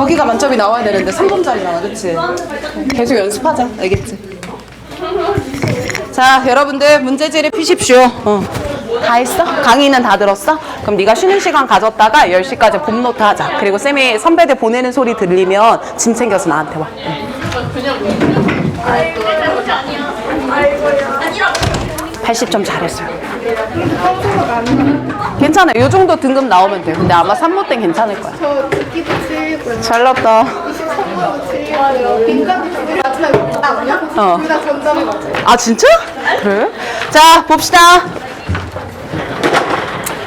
거기가 만점이 나와야 되는데 3점짜리 나와, 그치? 계속 연습하자, 알겠지? 자, 여러분들 문제지를 피십시오. 다 했어? 강의는 다 들었어? 그럼 네가 쉬는 시간 가졌다가 10시까지 봄노트 하자. 그리고 쌤이 선배들 보내는 소리 들리면 짐 챙겨서 나한테 와. 80점 잘했어요. 괜찮아. 요 정도 등급 나오면 돼. 근데 아마 3모 땐 괜찮을 거야. 저 듣기도 틀리고요. 잘났다. 23번도 틀리고요. 빈칸도 마지막에 맞거든요. 둘다 점점이 맞아요. 아, 진짜? 그래? 자, 봅시다.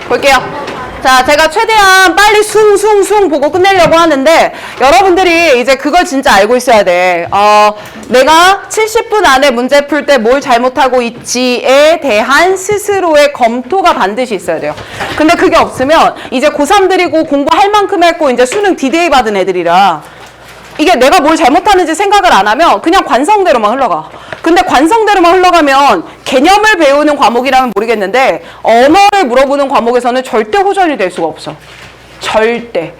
볼게요. 자, 제가 최대한 빨리 숭숭숭 보고 끝내려고 하는데 여러분들이 이제 그걸 진짜 알고 있어야 돼. 내가 70분 안에 문제 풀 때 뭘 잘못하고 있지에 대한 스스로의 검토가 반드시 있어야 돼요. 근데 그게 없으면 이제 고3들이고 공부할 만큼 했고 이제 수능 D-Day 받은 애들이라 이게 내가 뭘 잘못하는지 생각을 안 하면 그냥 관성대로만 흘러가. 근데 관성대로만 흘러가면 개념을 배우는 과목이라면 모르겠는데 언어를 물어보는 과목에서는 절대 호전이 될 수가 없어. 절대.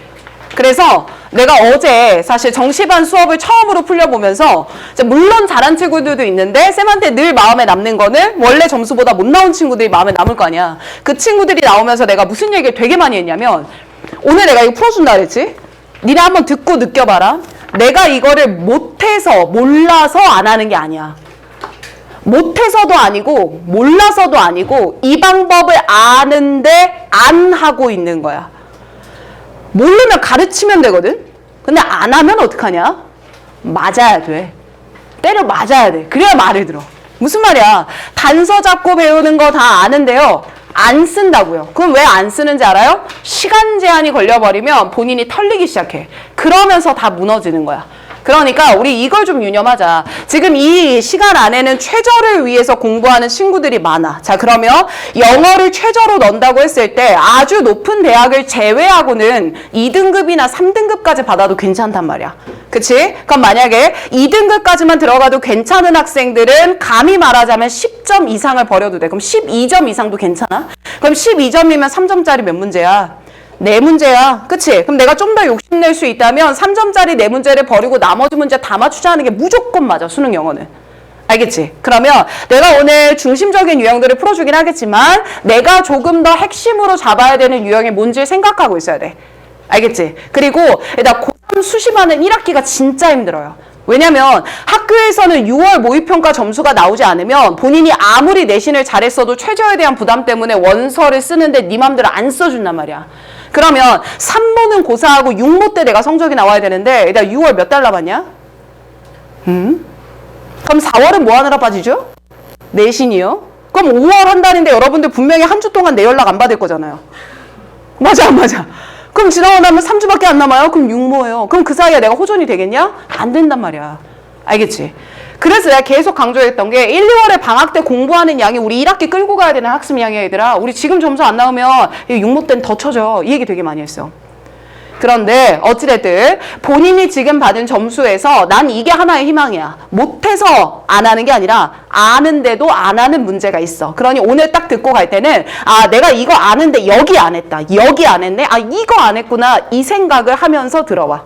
그래서 내가 어제 사실 정시반 수업을 처음으로 풀려보면서 물론 잘한 친구들도 있는데 쌤한테 늘 마음에 남는 거는 원래 점수보다 못 나온 친구들이 마음에 남을 거 아니야. 그 친구들이 나오면서 내가 무슨 얘기를 되게 많이 했냐면 오늘 내가 이거 풀어준다 그랬지? 니네 한번 듣고 느껴봐라. 내가 이거를 못해서 몰라서 안 하는 게 아니야. 못해서도 아니고 몰라서도 아니고 이 방법을 아는데 안 하고 있는 거야. 모르면 가르치면 되거든. 근데 안 하면 어떡하냐? 맞아야 돼. 때려 맞아야 돼. 그래야 말을 들어. 무슨 말이야? 단서 잡고 배우는 거 다 아는데요. 안 쓴다고요. 그럼 왜 안 쓰는지 알아요? 시간 제한이 걸려버리면 본인이 털리기 시작해. 그러면서 다 무너지는 거야. 그러니까 우리 이걸 좀 유념하자. 지금 이 시간 안에는 최저를 위해서 공부하는 친구들이 많아. 자, 그러면 영어를 최저로 넣는다고 했을 때 아주 높은 대학을 제외하고는 2등급이나 3등급까지 받아도 괜찮단 말이야. 그치? 그럼 만약에 2등급까지만 들어가도 괜찮은 학생들은 감히 말하자면 10점 이상을 버려도 돼. 그럼 12점 이상도 괜찮아? 그럼 12점이면 3점짜리 몇 문제야? 4문제야. 그치? 그럼 내가 좀 더 욕심낼 수 있다면 3점짜리 4문제를 버리고 나머지 문제 다 맞추자 하는 게 무조건 맞아. 수능 영어는. 알겠지? 그러면 내가 오늘 중심적인 유형들을 풀어주긴 하겠지만 내가 조금 더 핵심으로 잡아야 되는 유형이 뭔지 생각하고 있어야 돼. 알겠지? 그리고 일단 고3 수시반은 1학기가 진짜 힘들어요. 왜냐면 학교에서는 6월 모의평가 점수가 나오지 않으면 본인이 아무리 내신을 잘했어도 최저에 대한 부담 때문에 원서를 쓰는데 네 맘대로 안 써준단 말이야. 그러면 3모는 고사하고 6모 때 내가 성적이 나와야 되는데 일단 6월 몇 달 남았냐? 그럼 4월은 뭐 하느라 빠지죠? 내신이요? 그럼 5월 한 달인데 여러분들 분명히 한 주 동안 내 연락 안 받을 거잖아요. 맞아 안 맞아? 그럼 지나고 나면 3주밖에 안 남아요? 그럼 6모예요. 그럼 그 사이에 내가 호전이 되겠냐? 안 된단 말이야. 알겠지? 그래서 내가 계속 강조했던 게 1, 2월에 방학 때 공부하는 양이 우리 1학기 끌고 가야 되는 학습 양이야 얘들아. 우리 지금 점수 안 나오면 6모 때는 더 쳐져. 이 얘기 되게 많이 했어. 그런데 어찌됐든 본인이 지금 받은 점수에서 난 이게 하나의 희망이야. 못해서 안 하는 게 아니라 아는데도 안 하는 문제가 있어. 그러니 오늘 딱 듣고 갈 때는 아 내가 이거 아는데 여기 안 했다. 여기 안 했네. 아 이거 안 했구나. 이 생각을 하면서 들어와.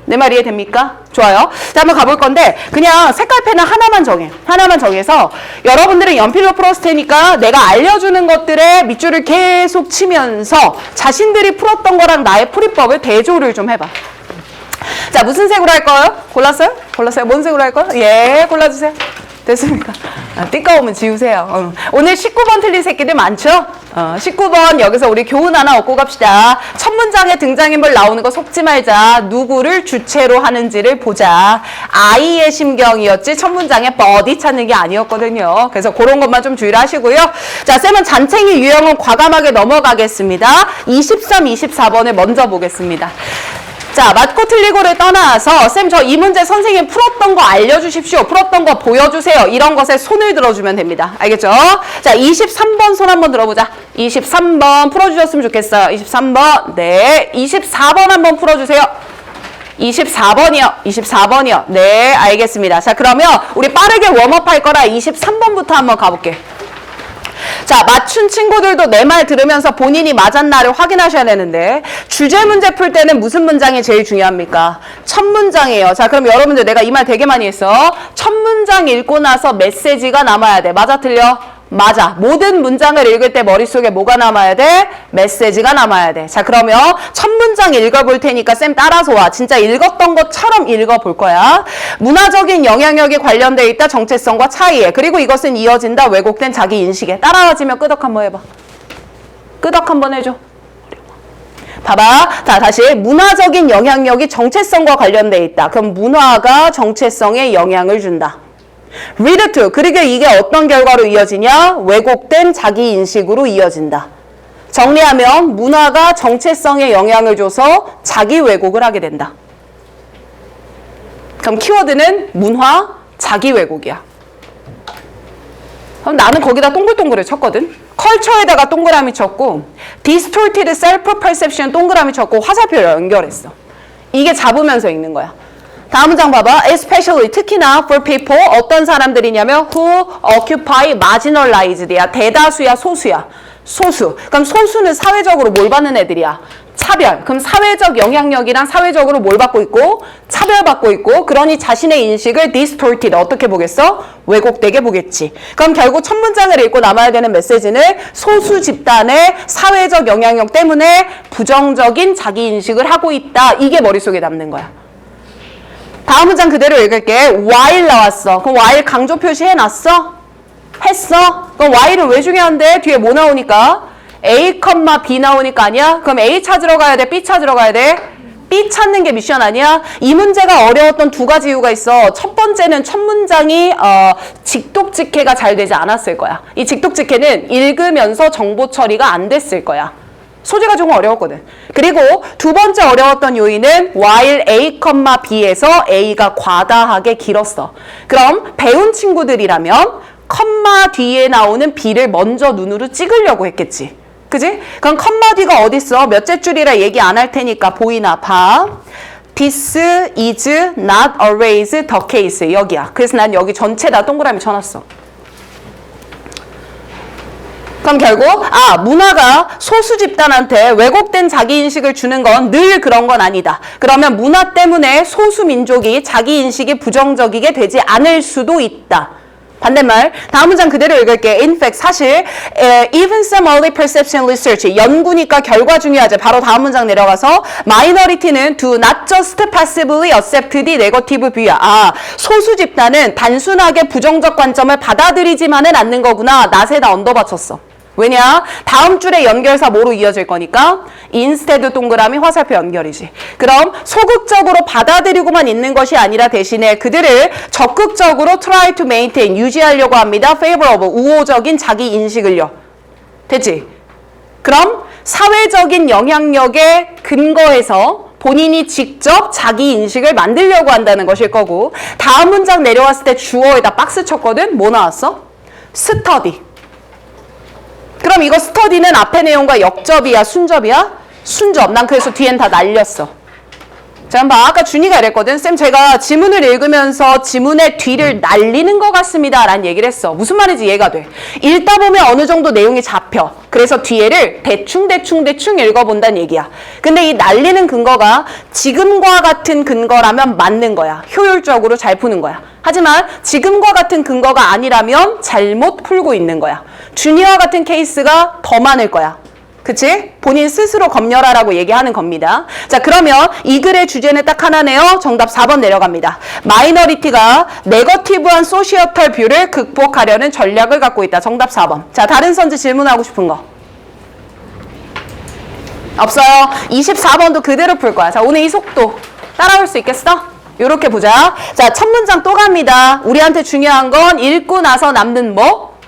내 말 이해됩니까? 좋아요. 자, 한번 가볼 건데 그냥 색깔펜은 하나만 정해. 하나만 정해서 여러분들은 연필로 풀었을 테니까 내가 알려주는 것들의 밑줄을 계속 치면서 자신들이 풀었던 거랑 나의 풀이법을 대조를 좀 해봐. 자, 무슨 색으로 할 거예요? 골랐어요? 골랐어요? 뭔 색으로 할 거예요? 예, 골라주세요. 됐습니까? 띠까오면 지우세요. 오늘 19번 틀린 새끼들 많죠? 19번 여기서 우리 교훈 하나 얻고 갑시다. 첫 문장에 등장인물 나오는 거 속지 말자. 누구를 주체로 하는지를 보자. 아이의 심경이었지 첫 문장에 버디 찾는 게 아니었거든요. 그래서 그런 것만 좀 주의를 하시고요. 자, 쌤은 잔챙이 유형은 과감하게 넘어가겠습니다. 23, 24번을 먼저 보겠습니다. 자, 맞고 틀리고를 떠나서 쌤 저 이 문제 선생님 풀었던 거 알려주십시오. 풀었던 거 보여주세요. 이런 것에 손을 들어주면 됩니다. 알겠죠? 자, 23번 손 한번 들어보자. 23번 풀어주셨으면 좋겠어요. 23번. 네. 24번 한번 풀어주세요. 24번이요. 24번이요. 네, 알겠습니다. 자, 그러면 우리 빠르게 웜업 할 거라 23번부터 한번 가볼게. 자, 맞춘 친구들도 내 말 들으면서 본인이 맞았나를 확인하셔야 되는데 주제 문제 풀 때는 무슨 문장이 제일 중요합니까? 첫 문장이에요. 자, 그럼 여러분들 내가 이 말 되게 많이 했어. 첫 문장 읽고 나서 메시지가 남아야 돼. 맞아, 틀려? 맞아. 모든 문장을 읽을 때 머릿속에 뭐가 남아야 돼? 메시지가 남아야 돼. 자, 그러면 첫 문장 읽어볼 테니까 쌤 따라서 와. 진짜 읽었던 것처럼 읽어볼 거야. 문화적인 영향력이 관련돼 있다. 정체성과 차이에. 그리고 이것은 이어진다. 왜곡된 자기 인식에. 따라와지면 끄덕 한번 해봐. 끄덕 한번 해줘. 봐봐. 자, 다시. 문화적인 영향력이 정체성과 관련돼 있다. 그럼 문화가 정체성에 영향을 준다. read to. 그리고 이게 어떤 결과로 이어지냐? 왜곡된 자기 인식으로 이어진다. 정리하면 문화가 정체성에 영향을 줘서 자기 왜곡을 하게 된다. 그럼 키워드는 문화, 자기 왜곡이야. 그럼 나는 거기다 동글동글을 쳤거든. 컬처에다가 동그라미 쳤고 distorted self-perception 동그라미 쳤고 화살표를 연결했어. 이게 잡으면서 읽는 거야. 다음 문장 봐봐. Especially, 특히나 for people, 어떤 사람들이냐면 who occupy marginalized야. 대다수야, 소수야. 소수. 그럼 소수는 사회적으로 뭘 받는 애들이야? 차별. 그럼 사회적 영향력이란 사회적으로 뭘 받고 있고? 차별받고 있고. 그러니 자신의 인식을 distorted, 어떻게 보겠어? 왜곡되게 보겠지. 그럼 결국 첫 문장을 읽고 남아야 되는 메시지는 소수 집단의 사회적 영향력 때문에 부정적인 자기 인식을 하고 있다. 이게 머릿속에 남는 거야. 다음 문장 그대로 읽을게. while 나왔어. 그럼 while 강조 표시 해놨어? 했어? 그럼 while은 왜 중요한데? 뒤에 뭐 나오니까? A, B 나오니까 아니야? 그럼 A 찾으러 가야 돼? B 찾으러 가야 돼? B 찾는 게 미션 아니야? 이 문제가 어려웠던 두 가지 이유가 있어. 첫 번째는 첫 문장이 직독직해가 잘 되지 않았을 거야. 이 직독직해는 읽으면서 정보 처리가 안 됐을 거야. 소재가 조금 어려웠거든. 그리고 두 번째 어려웠던 요인은 while A, B에서 A가 과다하게 길었어. 그럼 배운 친구들이라면 컴마 뒤에 나오는 B를 먼저 눈으로 찍으려고 했겠지. 그지? 그럼 컴마 뒤가 어딨어? 몇째 줄이라 얘기 안 할 테니까 보이나 봐. This is not always the case. 여기야. 그래서 난 여기 전체다 동그라미 쳐놨어. 그럼 결국 문화가 소수 집단한테 왜곡된 자기인식을 주는 건 늘 그런 건 아니다. 그러면 문화 때문에 소수 민족이 자기인식이 부정적이게 되지 않을 수도 있다. 반대말, 다음 문장 그대로 읽을게. In fact, 사실 even some early perception research, 연구니까 결과 중요하지. 바로 다음 문장 내려가서 minority는 do not just passively accept the negative view야. 소수 집단은 단순하게 부정적 관점을 받아들이지만은 않는 거구나. 낫에다 언더받쳤어. 왜냐? 다음 줄에 연결사 뭐로 이어질 거니까 instead 동그라미 화살표 연결이지. 그럼 소극적으로 받아들이고만 있는 것이 아니라 대신에 그들을 적극적으로 try to maintain, 유지하려고 합니다. favorable, 우호적인 자기 인식을요. 됐지? 그럼 사회적인 영향력에 근거해서 본인이 직접 자기 인식을 만들려고 한다는 것일 거고, 다음 문장 내려왔을 때 주어에다 박스 쳤거든? 뭐 나왔어? study. 그럼 이거 스터디는 앞에 내용과 역접이야, 순접이야? 순접. 난 그래서 뒤엔 다 날렸어. 자, 봐. 아까 준이가 이랬거든. 쌤, 제가 지문을 읽으면서 지문의 뒤를 날리는 것 같습니다. 라는 얘기를 했어. 무슨 말인지 이해가 돼. 읽다 보면 어느 정도 내용이 잡혀. 그래서 뒤에를 대충 읽어본다는 얘기야. 근데 이 날리는 근거가 지금과 같은 근거라면 맞는 거야. 효율적으로 잘 푸는 거야. 하지만 지금과 같은 근거가 아니라면 잘못 풀고 있는 거야. 준이와 같은 케이스가 더 많을 거야. 그치? 본인 스스로 검열하라고 얘기하는 겁니다. 자, 그러면 이 글의 주제는 딱 하나네요. 정답 4번 내려갑니다. 마이너리티가 네거티브한 소시어털 뷰를 극복하려는 전략을 갖고 있다. 정답 4번. 자, 다른 선지 질문하고 싶은 거. 없어요. 24번도 그대로 풀 거야. 자, 오늘 이 속도 따라올 수 있겠어? 요렇게 보자. 자, 첫 문장 또 갑니다. 우리한테 중요한 건 읽고 나서 남는 뭐?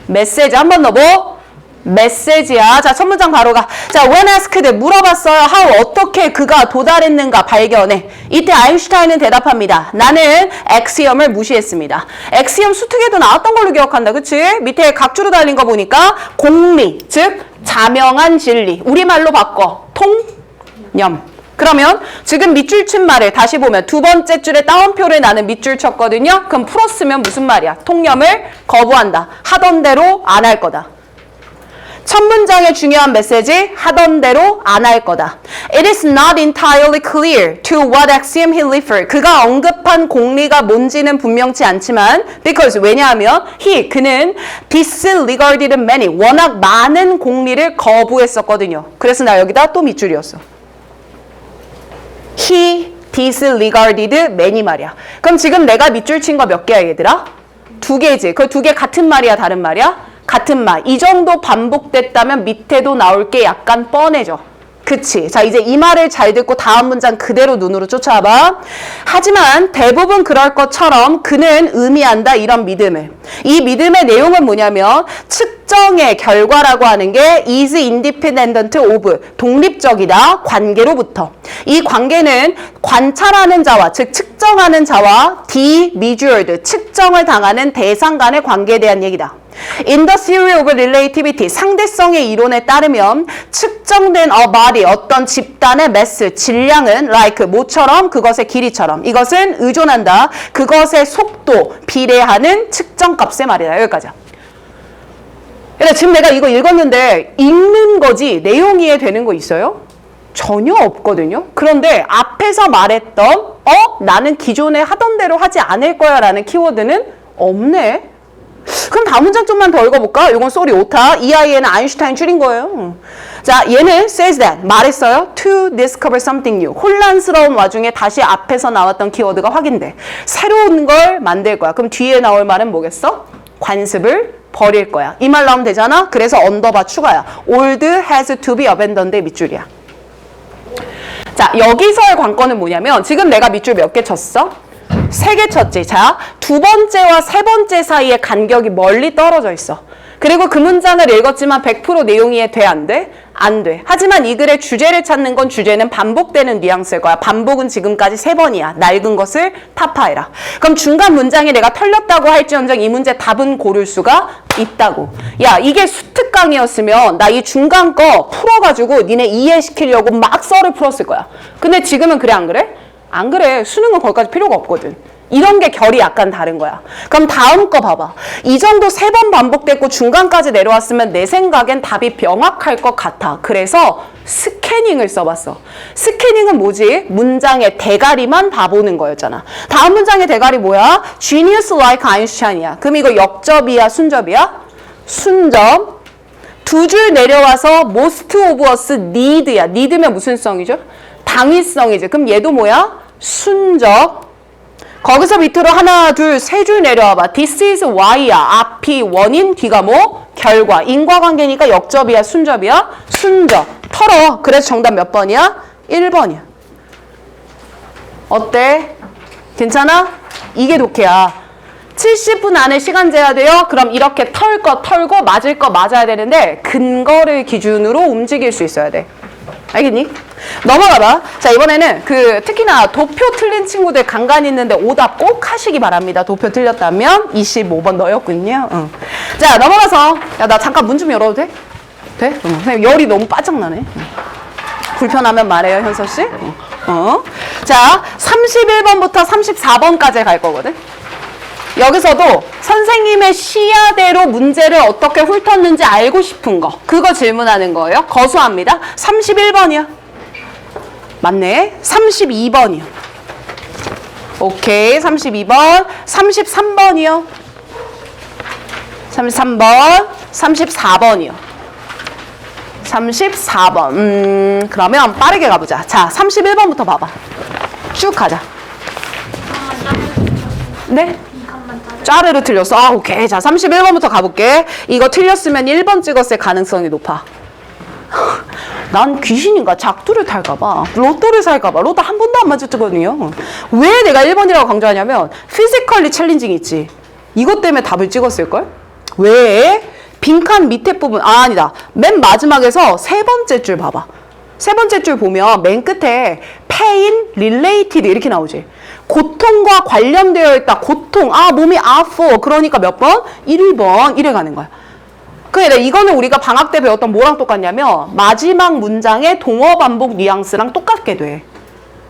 메시지. 한 번 더 뭐? 메시지야. 자, 첫 문장 바로 가. 자, when asked, 물어봤어요. how, 어떻게 그가 도달했는가 발견해. 이때 아인슈타인은 대답합니다. 나는 엑시엄을 무시했습니다. 엑시엄 수특에도 나왔던 걸로 기억한다. 그치? 밑에 각주로 달린 거 보니까 공리, 즉 자명한 진리. 우리말로 바꿔. 통념. 그러면 지금 밑줄 친 말을 다시 보면 두 번째 줄에 따옴표를 나는 밑줄 쳤거든요. 그럼 풀었으면 무슨 말이야? 통념을 거부한다. 하던 대로 안 할 거다. 첫 문장의 중요한 메시지 하던 대로 안 할 거다. It is not entirely clear to what axiom he referred. 그가 언급한 공리가 뭔지는 분명치 않지만 because 왜냐하면 그는 disregarded many 워낙 많은 공리를 거부했었거든요. 그래서 나 여기다 또 밑줄이었어. He disregarded many 말이야. 그럼 지금 내가 밑줄 친 거 몇 개야 얘들아? 2개지. 그 2개 같은 말이야 다른 말이야? 같은 말. 이 정도 반복됐다면 밑에도 나올 게 약간 뻔해져. 그치? 자, 이제 이 말을 잘 듣고 다음 문장 그대로 눈으로 쫓아봐. 하지만 대부분 그럴 것처럼 그는 의미한다 이런 믿음을. 이 믿음의 내용은 뭐냐면 측정의 결과라고 하는 게 is independent of 독립적이다 관계로부터. 이 관계는 관찰하는 자와 즉 측정하는 자와 measured 측정을 당하는 대상 간의 관계에 대한 얘기다. In the theory of relativity, 상대성의 이론에 따르면 측정된 body, 어떤 집단의 mass, 질량은 like, 뭐처럼 그것의 길이처럼 이것은 의존한다. 그것의 속도, 비례하는 측정값의 말이다. 여기까지야. 그러니까 지금 내가 이거 읽었는데 읽는 거지 내용 이해되는 거 있어요? 전혀 없거든요. 그런데 앞에서 말했던 나는 기존에 하던 대로 하지 않을 거야 라는 키워드는 없네. 그럼 다음 문장 좀만 더 읽어볼까? 이건 쏘리 오타. 이 아이에는 아인슈타인 줄인 거예요. 자, 얘는 says that 말했어요. To discover something new. 혼란스러운 와중에 다시 앞에서 나왔던 키워드가 확인돼. 새로운 걸 만들 거야. 그럼 뒤에 나올 말은 뭐겠어? 관습을 버릴 거야. 이 말 나오면 되잖아. 그래서 언더바 추가야. Old has to be abandoned 밑줄이야. 자, 여기서의 관건은 뭐냐면 지금 내가 밑줄 몇 개 쳤어? 3개 쳤지. 자, 2번째와 3번째 사이에 간격이 멀리 떨어져 있어. 그리고 그 문장을 읽었지만 100% 내용이 이해 안 돼? 안 돼. 하지만 이 글의 주제를 찾는 건 주제는 반복되는 뉘앙스일 거야. 반복은 지금까지 3번이야. 낡은 것을 타파해라. 그럼 중간 문장에 내가 털렸다고 할지언정 이 문제 답은 고를 수가 있다고. 야, 이게 수특강이었으면 나 이 중간 거 풀어가지고 니네 이해시키려고 막 썰을 풀었을 거야. 근데 지금은 그래 안 그래? 안 그래. 수능은 거기까지 필요가 없거든. 이런 게 결이 약간 다른 거야. 그럼 다음 거 봐봐. 이 정도 3번 반복됐고 중간까지 내려왔으면 내 생각엔 답이 명확할 것 같아. 그래서 스캐닝을 써봤어. 스캐닝은 뭐지? 문장의 대가리만 봐보는 거였잖아. 다음 문장의 대가리 뭐야? Genius like Einstein이야. 그럼 이거 역접이야? 순접이야? 순접. 2줄 내려와서 most of us need야. need면 무슨 성이죠? 당위성이지. 그럼 얘도 뭐야? 순접. 거기서 밑으로 하나, 둘, 3줄 내려와봐. This is why야. 앞이 원인, 뒤가 뭐? 결과. 인과관계니까 역접이야, 순접이야? 순접. 털어. 그래서 정답 몇 번이야? 1번이야. 어때? 괜찮아? 이게 독해야. 70분 안에 시간 제한돼요? 그럼 이렇게 털 거 털고 맞을 거 맞아야 되는데 근거를 기준으로 움직일 수 있어야 돼. 알겠니? 넘어가봐. 자, 이번에는 특히나 도표 틀린 친구들 간간히 있는데 오답 꼭 하시기 바랍니다. 도표 틀렸다면 25번 너였군요. 응. 자, 넘어가서 야, 나 잠깐 문 좀 열어도 돼? 돼? 선생님 열이 너무 빠짝나네. 불편하면 말해요, 현서씨. 자, 31번부터 34번까지 갈 거거든. 여기서도 선생님의 시야대로 문제를 어떻게 훑었는지 알고 싶은 거 그거 질문하는 거예요. 거수합니다. 31번이야. 맞네. 32번이요. 오케이. 32번. 33번이요. 33번. 34번이요. 34번. 그러면 빠르게 가보자. 자, 31번부터 봐봐. 쭉 가자. 네? 짜르르 틀렸어. 아, 오케이. 자, 31번부터 가볼게. 이거 틀렸으면 1번 찍었을 가능성이 높아. 난 귀신인가 작두를 탈까봐 로또를 살까봐 로또 한 번도 안 맞았거든요. 왜 내가 1번이라고 강조하냐면 피지컬리 챌린징 있지. 이것 때문에 답을 찍었을걸? 왜? 빈칸 밑에 부분 아니다. 맨 마지막에서 3번째 줄 봐봐. 3번째 줄 보면 맨 끝에 pain related 이렇게 나오지. 고통과 관련되어 있다. 고통. 아, 몸이 아파. 그러니까 몇 번? 1번. 이래 가는 거야. 그래, 이거는 우리가 방학 때 배웠던 뭐랑 똑같냐면 마지막 문장의 동어 반복 뉘앙스랑 똑같게 돼.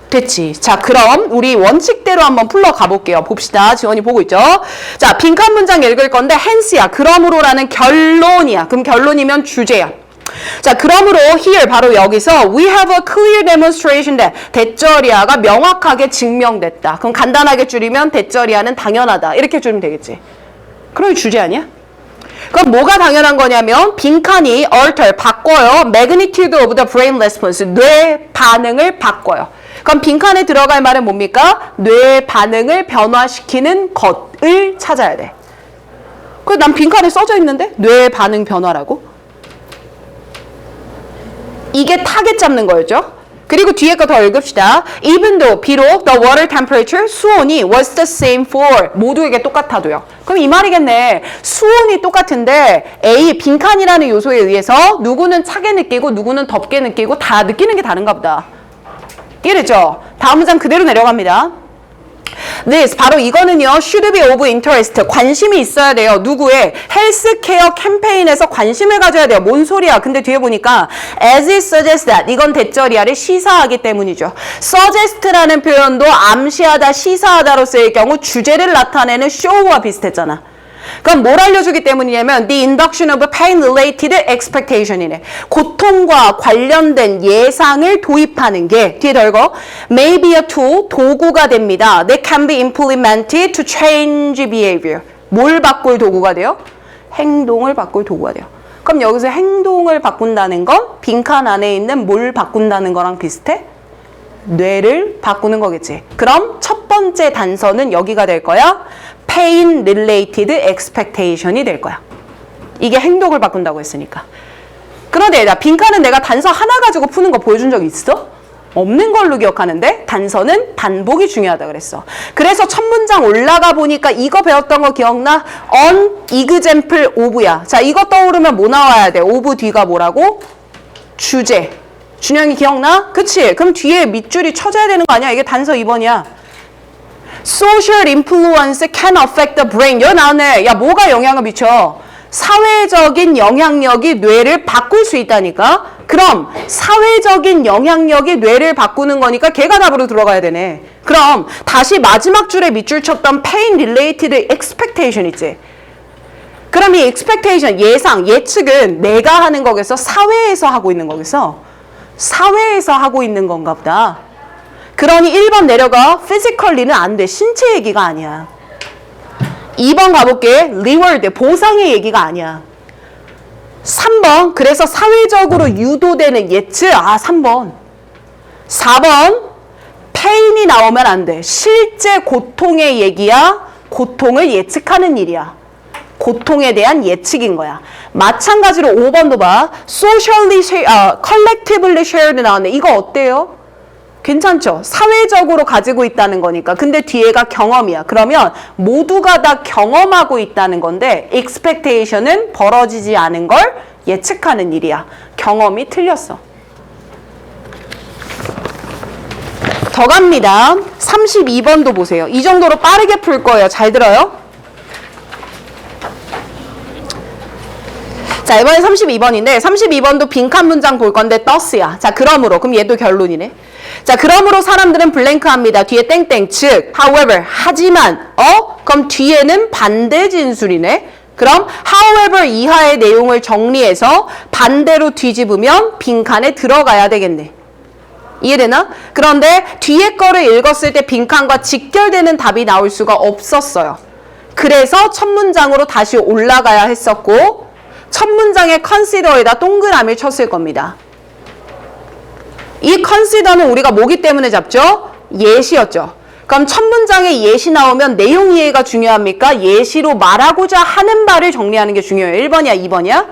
됐지. 자, 그럼 우리 원칙대로 한번 풀러 가볼게요. 봅시다. 지원이 보고 있죠? 자, 빈칸 문장 읽을 건데 hence야. 그러므로라는 결론이야. 그럼 결론이면 주제야. 자, 그러므로 here 바로 여기서 we have a clear demonstration that 대절이야가 명확하게 증명됐다. 그럼 간단하게 줄이면 대절이야는 당연하다. 이렇게 줄이면 되겠지. 그럼 주제 아니야? 그럼 뭐가 당연한 거냐면 빈칸이 alter, 바꿔요. magnitude of the brain response, 뇌 반응을 바꿔요. 그럼 빈칸에 들어갈 말은 뭡니까? 뇌 반응을 변화시키는 것을 찾아야 돼. 그럼 난 빈칸에 써져 있는데 뇌 반응 변화라고? 이게 타겟 잡는 거였죠? 그리고 뒤에 거 더 읽읍시다. Even though, 비록 the water temperature, 수온이 was the same for, 모두에게 똑같아도요. 그럼 이 말이겠네. 수온이 똑같은데 A, 빈칸이라는 요소에 의해서 누구는 차게 느끼고 누구는 덥게 느끼고 다 느끼는 게 다른가 보다. 이해됐죠? 다음 문장 그대로 내려갑니다. This, 바로 이거는요. should be of interest, 관심이 있어야 돼요. 누구의? 헬스케어 캠페인에서 관심을 가져야 돼요. 뭔 소리야? 근데 뒤에 보니까 as it suggests that, 이건 대절이야를 시사하기 때문이죠. suggest라는 표현도 암시하다, 시사하다로 쓰일 경우 주제를 나타내는 show와 비슷했잖아. 그럼 뭘 알려주기 때문이냐면 the induction of pain related expectation이네. 고통과 관련된 예상을 도입하는 게 뒤에 더 읽어. may be a tool, 도구가 됩니다. that can be implemented to change behavior. 뭘 바꿀 도구가 돼요? 행동을 바꿀 도구가 돼요. 그럼 여기서 행동을 바꾼다는 건 빈칸 안에 있는 뭘 바꾼다는 거랑 비슷해? 뇌를 바꾸는 거겠지. 그럼 첫 번째 단서는 여기가 될 거야. pain related expectation이 될 거야. 이게 행동을 바꾼다고 했으니까. 그런데 나 빈칸은 내가 단서 하나 가지고 푸는 거 보여준 적 있어? 없는 걸로 기억하는데 단서는 반복이 중요하다 그랬어. 그래서 첫 문장 올라가 보니까 이거 배웠던 거 기억나? on example of야. 자, 이거 떠오르면 뭐 나와야 돼? of 뒤가 뭐라고? 주제. 준영이 기억나? 그치? 그럼 뒤에 밑줄이 쳐져야 되는 거 아니야? 이게 단서 2번이야. Social influence can affect the brain. 여기 나오네. 야, 뭐가 영향을 미쳐? 사회적인 영향력이 뇌를 바꿀 수 있다니까? 그럼 사회적인 영향력이 뇌를 바꾸는 거니까 걔가 답으로 들어가야 되네. 그럼 다시 마지막 줄에 밑줄 쳤던 pain related expectation 있지? 그럼 이 expectation, 예상, 예측은 내가 하는 거겠어? 사회에서 하고 있는 거겠어? 사회에서 하고 있는 건가 보다. 그러니 1번 내려가. physically는 안 돼. 신체 얘기가 아니야. 2번 가볼게. reward, 보상의 얘기가 아니야. 3번, 그래서 사회적으로 유도되는 예측. 아, 3번. 4번, pain이 나오면 안 돼. 실제 고통의 얘기야. 고통을 예측하는 일이야. 고통에 대한 예측인 거야. 마찬가지로 5번도 봐. socially, collectively shared 나왔네. 이거 어때요? 괜찮죠? 사회적으로 가지고 있다는 거니까. 근데 뒤에가 경험이야. 그러면 모두가 다 경험하고 있다는 건데 expectation은 벌어지지 않은 걸 예측하는 일이야. 경험이 틀렸어. 더 갑니다. 32번도 보세요. 이 정도로 빠르게 풀 거예요. 잘 들어요? 자, 이번에 32번인데 32번도 빈칸 문장 볼 건데 thus야. 자, 그러므로. 그럼 얘도 결론이네. 자, 그러므로 사람들은 블랭크 합니다. 뒤에 땡땡, 즉, however, 하지만, 그럼 뒤에는 반대 진술이네. 그럼 however 이하의 내용을 정리해서 반대로 뒤집으면 빈칸에 들어가야 되겠네. 이해되나? 그런데 뒤에 거를 읽었을 때 빈칸과 직결되는 답이 나올 수가 없었어요. 그래서 첫 문장으로 다시 올라가야 했었고 첫 문장의 consider에다 동그라미를 쳤을 겁니다. 이 consider는 우리가 뭐기 때문에 잡죠? 예시였죠. 그럼 첫 문장에 예시 나오면 내용 이해가 중요합니까? 예시로 말하고자 하는 바를 정리하는 게 중요해요. 1번이야, 2번이야?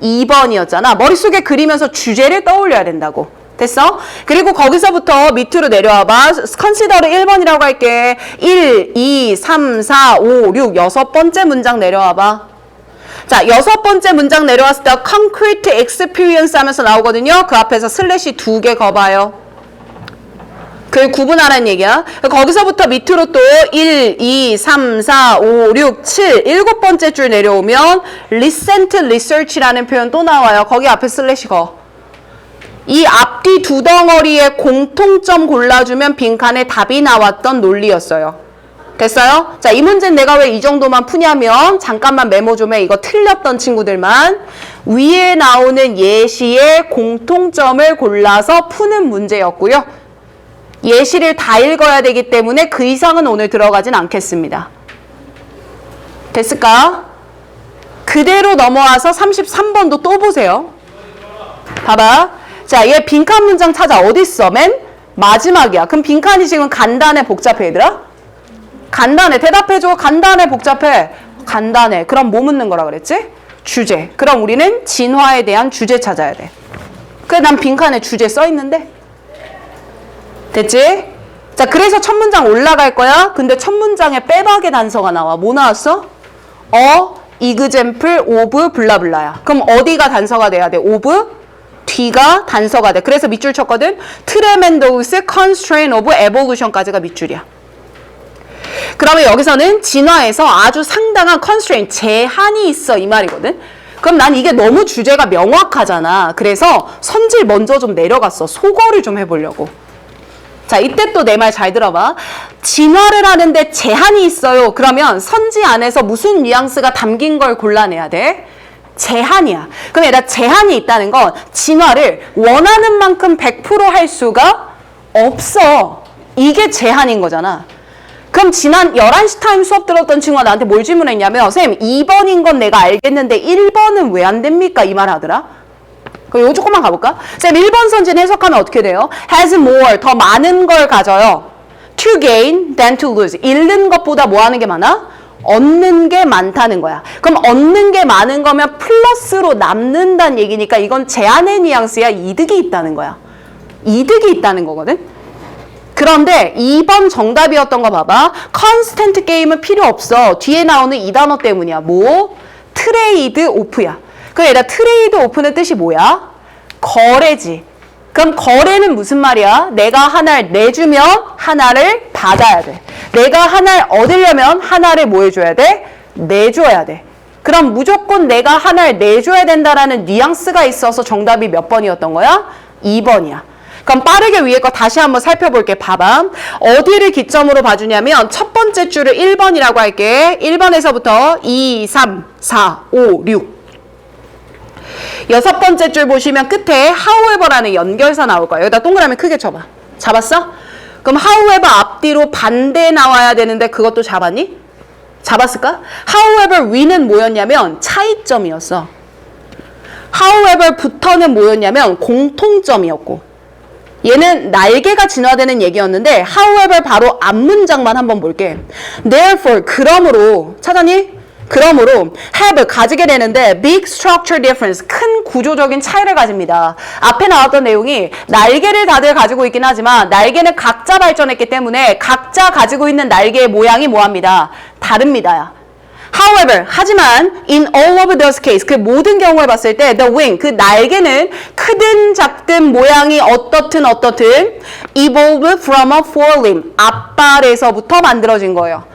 2번이었잖아. 머릿속에 그리면서 주제를 떠올려야 된다고. 됐어? 그리고 거기서부터 밑으로 내려와봐. consider를 1번이라고 할게. 1, 2, 3, 4, 5, 6, 6번째 문장 내려와봐. 자, 6번째 문장 내려왔을 때 concrete experience 하면서 나오거든요. 그 앞에서 슬래시 2개 거봐요. 그걸 구분하라는 얘기야. 거기서부터 밑으로 또 1, 2, 3, 4, 5, 6, 7, 7번째 줄 내려오면 recent research라는 표현 또 나와요. 거기 앞에 슬래시 거. 이 앞뒤 두 덩어리의 공통점 골라주면 빈칸에 답이 나왔던 논리였어요. 됐어요? 자, 이 문제는 내가 왜 이 정도만 푸냐면 잠깐만 메모 좀 해. 이거 틀렸던 친구들만. 위에 나오는 예시의 공통점을 골라서 푸는 문제였고요. 예시를 다 읽어야 되기 때문에 그 이상은 오늘 들어가진 않겠습니다. 됐을까? 그대로 넘어와서 33번도 또 보세요. 봐봐. 자, 얘 빈칸 문장 찾아. 어딨어? 맨 마지막이야. 그럼 빈칸이 지금 간단해, 복잡해, 얘들아? 간단해. 대답해줘. 간단해, 복잡해? 간단해. 그럼 뭐 묻는 거라 그랬지? 주제. 그럼 우리는 진화에 대한 주제 찾아야 돼. 그래, 난 빈칸에 주제 써 있는데. 됐지? 자, 그래서 첫 문장 올라갈 거야. 근데 첫 문장에 빼박의 단서가 나와. 뭐 나왔어? example of 블라블라야. 그럼 어디가 단서가 돼야 돼? of? 뒤가 단서가 돼. 그래서 밑줄 쳤거든. tremendous constraint of evolution까지가 밑줄이야. 그러면 여기서는 진화에서 아주 상당한 constraint, 제한이 있어 이 말이거든. 그럼 난 이게 너무 주제가 명확하잖아. 그래서 선질 먼저 좀 내려갔어. 소거를 좀 해보려고. 자, 이때 또 내 말 잘 들어봐. 진화를 하는데 제한이 있어요. 그러면 선지 안에서 무슨 뉘앙스가 담긴 걸 골라내야 돼? 제한이야. 그럼 얘들아, 제한이 있다는 건 진화를 원하는 만큼 100% 할 수가 없어. 이게 제한인 거잖아. 그럼 지난 11시 타임 수업 들었던 친구가 나한테 뭘 질문했냐면, 선생님 2번인 건 내가 알겠는데 1번은 왜 안 됩니까? 이 말 하더라. 그럼 요거 조금만 가볼까? 선생님 1번 선진 해석하면 어떻게 돼요? has more, 더 많은 걸 가져요. to gain than to lose. 잃는 것보다 뭐 하는 게 많아? 얻는 게 많다는 거야. 그럼 얻는 게 많은 거면 플러스로 남는다는 얘기니까 이건 제한의 뉘앙스야. 이득이 있다는 거야. 이득이 있다는 거거든. 그런데 2번 정답이었던 거 봐봐. 컨스턴트 게임은 필요 없어. 뒤에 나오는 이 단어 때문이야. 뭐? 트레이드 오프야. 그럼 얘들아, 트레이드 오프는 뜻이 뭐야? 거래지. 그럼 거래는 무슨 말이야? 내가 하나를 내주면 하나를 받아야 돼. 내가 하나를 얻으려면 하나를 뭐 해줘야 돼? 내줘야 돼. 그럼 무조건 내가 하나를 내줘야 된다라는 뉘앙스가 있어서 정답이 몇 번이었던 거야? 2번이야. 그럼 빠르게 위에 거 다시 한번 살펴볼게. 봐봐. 어디를 기점으로 봐주냐면 첫 번째 줄을 1번이라고 할게. 1번에서부터 2, 3, 4, 5, 6. 여섯 번째 줄 보시면 끝에 however라는 연결사 나올 거야. 여기다 동그라미 크게 쳐봐. 잡았어? 그럼 however 앞뒤로 반대 나와야 되는데 그것도 잡았니? 잡았을까? however 위는 뭐였냐면 차이점이었어. however 부터는 뭐였냐면 공통점이었고, 얘는 날개가 진화되는 얘기였는데 however 바로 앞 문장만 한번 볼게. therefore 그러므로 찾았니? 그러므로 have 가지게 되는데 big structure difference 큰 구조적인 차이를 가집니다. 앞에 나왔던 내용이 날개를 다들 가지고 있긴 하지만 날개는 각자 발전했기 때문에 각자 가지고 있는 날개의 모양이 뭐합니다? 다릅니다. However, 하지만 in all of those cases 그 모든 경우에 봤을 때 the wing 그 날개는 크든 작든 모양이 어떻든 evolve from a forelimb 앞발에서부터 만들어진 거예요.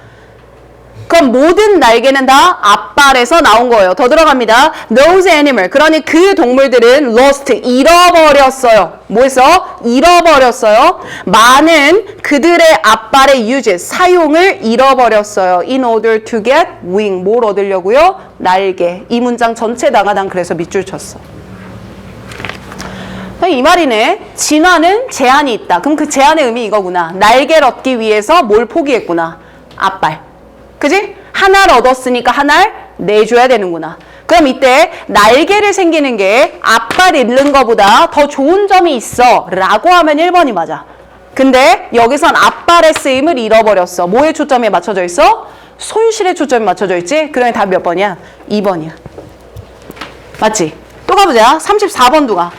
그럼 모든 날개는 다 앞발에서 나온 거예요. 더 들어갑니다. Those animal 그러니 그 동물들은 lost 잃어버렸어요. 뭐했어? 잃어버렸어요. 많은 그들의 앞발의 use 사용을 잃어버렸어요. In order to get wing 뭘 얻으려고요? 날개. 이 문장 전체다가 난 그래서 밑줄 쳤어. 이 말이네. 진화는 제한이 있다. 그럼 그 제한의 의미 이거구나. 날개를 얻기 위해서 뭘 포기했구나. 앞발. 그지? 하나를 얻었으니까 하나를 내줘야 되는구나. 그럼 이때 날개를 생기는 게 앞발 잃는 거보다 더 좋은 점이 있어 라고 하면 1번이 맞아. 근데 여기선 앞발의 쓰임을 잃어버렸어. 뭐에 초점이 맞춰져 있어? 손실에 초점이 맞춰져 있지? 그러니 답이 몇 번이야? 2번이야. 맞지? 또 가보자. 34번도 가.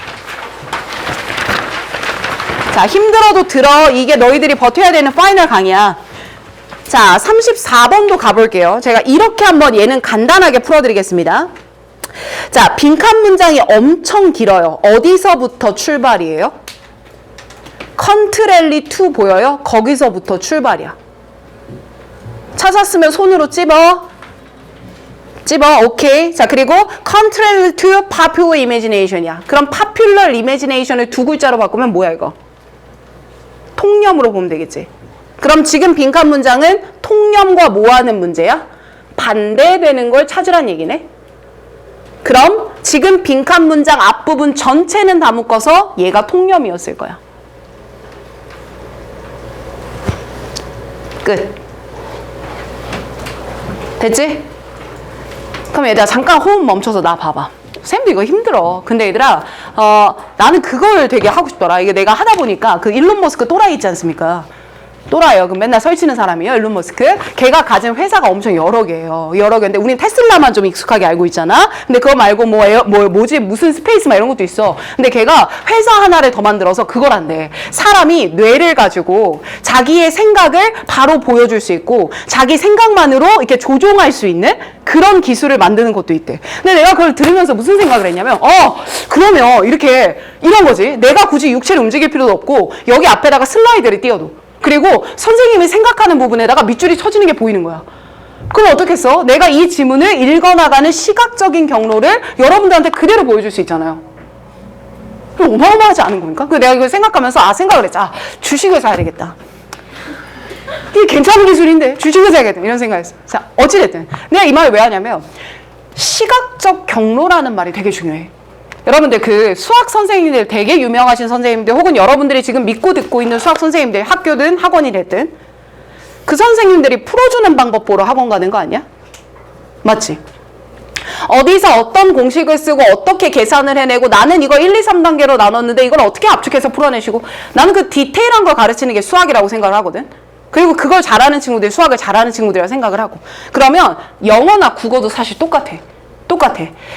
자, 힘들어도 들어. 이게 너희들이 버텨야 되는 파이널 강의야. 자, 34번도 가볼게요. 제가 이렇게 한번 얘는 간단하게 풀어드리겠습니다. 자, 빈칸 문장이 엄청 길어요. 어디서부터 출발이에요? 컨트렐리 2 보여요? 거기서부터 출발이야. 찾았으면 손으로 찝어. 집어. 오케이. 자, 그리고 contrary to popular imagination이야. 그럼 popular imagination을 두 글자로 바꾸면 뭐야 이거? 통념으로 보면 되겠지. 그럼 지금 빈칸 문장은 통념과 뭐 하는 문제야? 반대되는 걸 찾으란 얘기네. 그럼 지금 빈칸 문장 앞부분 전체는 다 묶어서 얘가 통념이었을 거야. 끝. 됐지? 그럼 얘들아 잠깐 호흡 멈춰서 나 봐봐. 쌤도 이거 힘들어. 근데 얘들아 나는 그걸 되게 하고 싶더라. 이게 내가 하다 보니까 그 일론 머스크 또라이 있지 않습니까? 또라이요. 그 맨날 설치는 사람이에요. 일론 머스크. 걔가 가진 회사가 엄청 여러 개예요. 여러 개인데 우리는 테슬라만 좀 익숙하게 알고 있잖아. 근데 그거 말고 뭐지 무슨 스페이스 막 이런 것도 있어. 근데 걔가 회사 하나를 더 만들어서 그걸 한대. 사람이 뇌를 가지고 자기의 생각을 바로 보여줄 수 있고 자기 생각만으로 이렇게 조종할 수 있는 그런 기술을 만드는 것도 있대. 근데 내가 그걸 들으면서 무슨 생각을 했냐면 그러면 이렇게 이런 거지. 내가 굳이 육체를 움직일 필요도 없고 여기 앞에다가 슬라이드를 띄워도 그리고 선생님이 생각하는 부분에다가 밑줄이 쳐지는 게 보이는 거야. 그럼 어떻겠어? 내가 이 지문을 읽어나가는 시각적인 경로를 여러분들한테 그대로 보여줄 수 있잖아요. 그럼 어마어마하지 않은 겁니까? 그래서 내가 이걸 생각하면서 생각을 했지. 주식을 사야 되겠다. 이게 괜찮은 기술인데 주식을 사야겠다. 이런 생각했어. 자, 어찌됐든 내가 이 말을 왜 하냐면 시각적 경로라는 말이 되게 중요해. 여러분들 그 수학 선생님들 되게 유명하신 선생님들 혹은 여러분들이 지금 믿고 듣고 있는 수학 선생님들 학교든 학원이 됐든 그 선생님들이 풀어주는 방법 보러 학원 가는 거 아니야? 맞지? 어디서 어떤 공식을 쓰고 어떻게 계산을 해내고 나는 이거 1, 2, 3단계로 나눴는데 이걸 어떻게 압축해서 풀어내시고 나는 그 디테일한 걸 가르치는 게 수학이라고 생각을 하거든. 그리고 그걸 잘하는 친구들이 수학을 잘하는 친구들이라고 생각을 하고 그러면 영어나 국어도 사실 똑같아.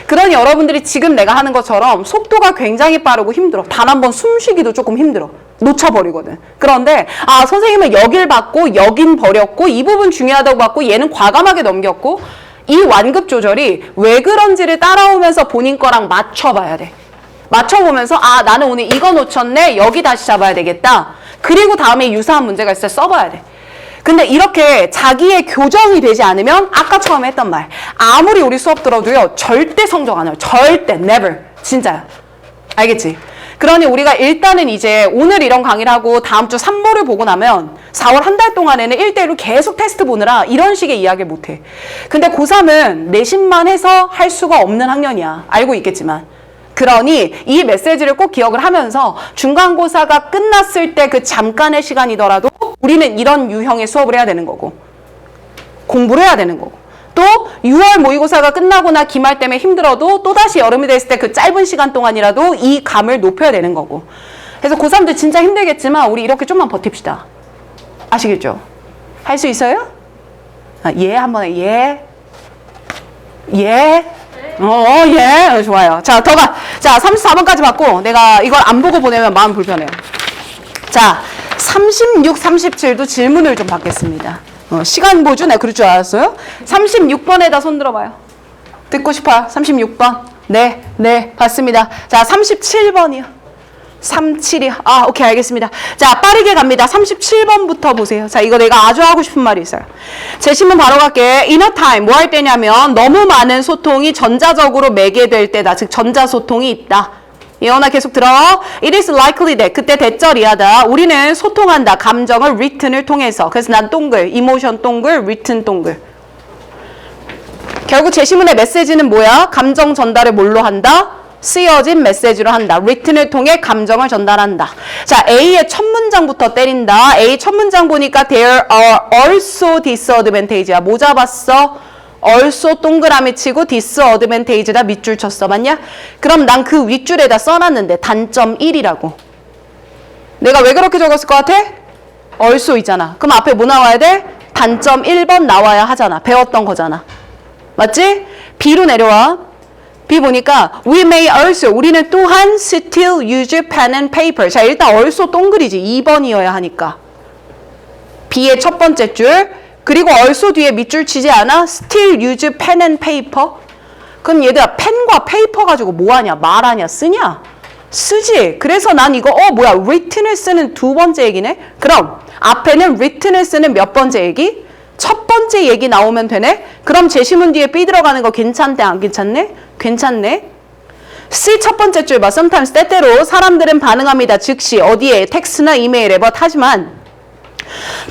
그러니 여러분들이 지금 내가 하는 것처럼 속도가 굉장히 빠르고 힘들어. 단 한 번 숨쉬기도 조금 힘들어. 놓쳐버리거든. 그런데 선생님은 여길 받고 여긴 버렸고 이 부분 중요하다고 받고 얘는 과감하게 넘겼고 이 완급 조절이 왜 그런지를 따라오면서 본인 거랑 맞춰봐야 돼. 맞춰보면서 나는 오늘 이거 놓쳤네. 여기 다시 잡아야 되겠다. 그리고 다음에 유사한 문제가 있을 때 써봐야 돼. 근데 이렇게 자기의 교정이 되지 않으면 아까 처음에 했던 말 아무리 우리 수업 들어도요 절대 성적 안 와요. 절대 never. 진짜야. 알겠지? 그러니 우리가 일단은 이제 오늘 이런 강의를 하고 다음 주 3모를 보고 나면 4월 한 달 동안에는 1대1로 계속 테스트 보느라 이런 식의 이야기를 못해. 근데 고3은 내신만 해서 할 수가 없는 학년이야. 알고 있겠지만. 그러니 이 메시지를 꼭 기억을 하면서 중간고사가 끝났을 때 그 잠깐의 시간이더라도 우리는 이런 유형의 수업을 해야 되는 거고 공부를 해야 되는 거고 또 6월 모의고사가 끝나거나 기말 때문에 힘들어도 또다시 여름이 됐을 때 그 짧은 시간 동안이라도 이 감을 높여야 되는 거고 그래서 고3들 진짜 힘들겠지만 우리 이렇게 좀만 버팁시다. 아시겠죠? 할 수 있어요? 예 한번 해. 예. 예. 좋아요. 자, 더 가. 자, 34번까지 받고 내가 이걸 안 보고 보내면 마음 불편해요. 자, 36, 37도 질문을 좀 받겠습니다. 시간 보주? 내가 그럴 줄 알았어요? 36번에다 손 들어봐요. 듣고 싶어요. 36번. 네, 받습니다. 자, 37번이요. 37이요. 오케이, 알겠습니다. 자, 빠르게 갑니다. 37번부터 보세요. 자, 이거 내가 아주 하고 싶은 말이 있어요. 제 신문 바로 갈게. inner time. 뭐 할 때냐면 너무 많은 소통이 전자적으로 매개될 때다. 즉, 전자소통이 있다. 예원아 계속 들어. It is likely that. 그때 대절이하다. 우리는 소통한다. 감정을 written을 통해서. 그래서 난 동글. emotion 동글, written 동글. 결국 제시문의 메시지는 뭐야? 감정 전달을 뭘로 한다? 쓰여진 메시지로 한다. written을 통해 감정을 전달한다. 자, A의 첫 문장부터 때린다. A 첫 문장 보니까 there are also disadvantage야. 뭐 잡았어? also 동그라미 치고 disadvantage다 밑줄 쳤어. 맞냐? 그럼 난 그 윗줄에다 써놨는데 단점 1이라고. 내가 왜 그렇게 적었을 것 같아? also 있잖아. 그럼 앞에 뭐 나와야 돼? 단점 1번 나와야 하잖아. 배웠던 거잖아. 맞지? B로 내려와. B 보니까 we may also 우리는 또한 still use pen and paper. 자, 일단 also 동글이지. 2번이어야 하니까. B의 첫 번째 줄. 그리고 also 뒤에 밑줄 치지 않아? still use pen and paper. 그럼 얘들아 펜과 페이퍼 가지고 뭐 하냐? 말하냐? 쓰냐? 쓰지. 그래서 난 이거 뭐야? written을 쓰는 두 번째 얘기네. 그럼 앞에는 written을 쓰는 몇 번째 얘기? 첫 번째 얘기 나오면 되네? 그럼 제시문 뒤에 B 들어가는 거 괜찮대, 안 괜찮네? 괜찮네? C 첫 번째 줄 봐. sometimes 때때로 사람들은 반응합니다. 즉시 어디에? 텍스트나 이메일에 하지만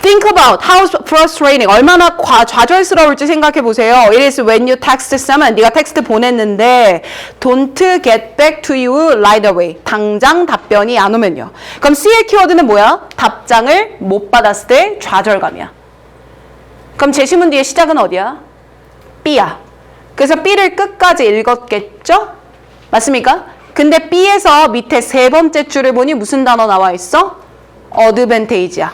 think about how frustrating 얼마나 좌절스러울지 생각해 보세요. It is when you text someone 네가 텍스트 보냈는데 don't get back to you right away 당장 답변이 안 오면요. 그럼 C의 키워드는 뭐야? 답장을 못 받았을 때 좌절감이야. 그럼 제시문 뒤에 시작은 어디야? B야. 그래서 B를 끝까지 읽었겠죠? 맞습니까? 근데 B에서 밑에 세 번째 줄을 보니 무슨 단어 나와 있어? advantage야.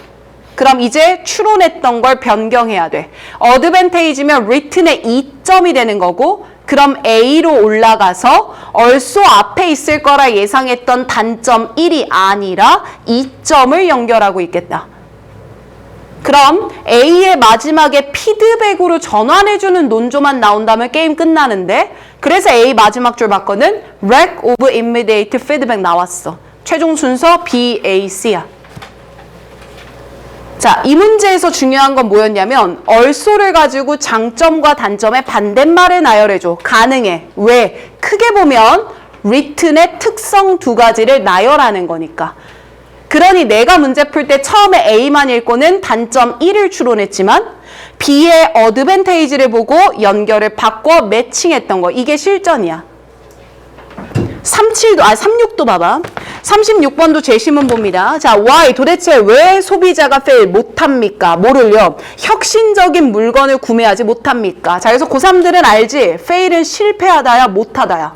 그럼 이제 추론했던 걸 변경해야 돼. advantage면 written의 이점이 되는 거고 그럼 A로 올라가서 also 앞에 있을 거라 예상했던 단점 1이 아니라 2점을 연결하고 있겠다. 그럼 A의 마지막에 피드백으로 전환해주는 논조만 나온다면 게임 끝나는데 그래서 A 마지막 줄 바꿔는 lack of immediate feedback 나왔어. 최종 순서 B, A, C야. 자, 이 문제에서 중요한 건 뭐였냐면 also를 가지고 장점과 단점의 반대말을 나열해줘. 가능해. 왜? 크게 보면 written의 특성 두 가지를 나열하는 거니까. 그러니 내가 문제 풀 때 처음에 A만 읽고는 단점 1을 추론했지만 B의 어드밴테이지를 보고 연결을 바꿔 매칭했던 거. 이게 실전이야. 36도 봐봐. 36번도 제시문 봅니다. 자, why? 도대체 왜 소비자가 fail 못합니까? 뭐를요? 혁신적인 물건을 구매하지 못합니까? 자, 그래서 고3들은 알지? fail은 실패하다야, 못하다야.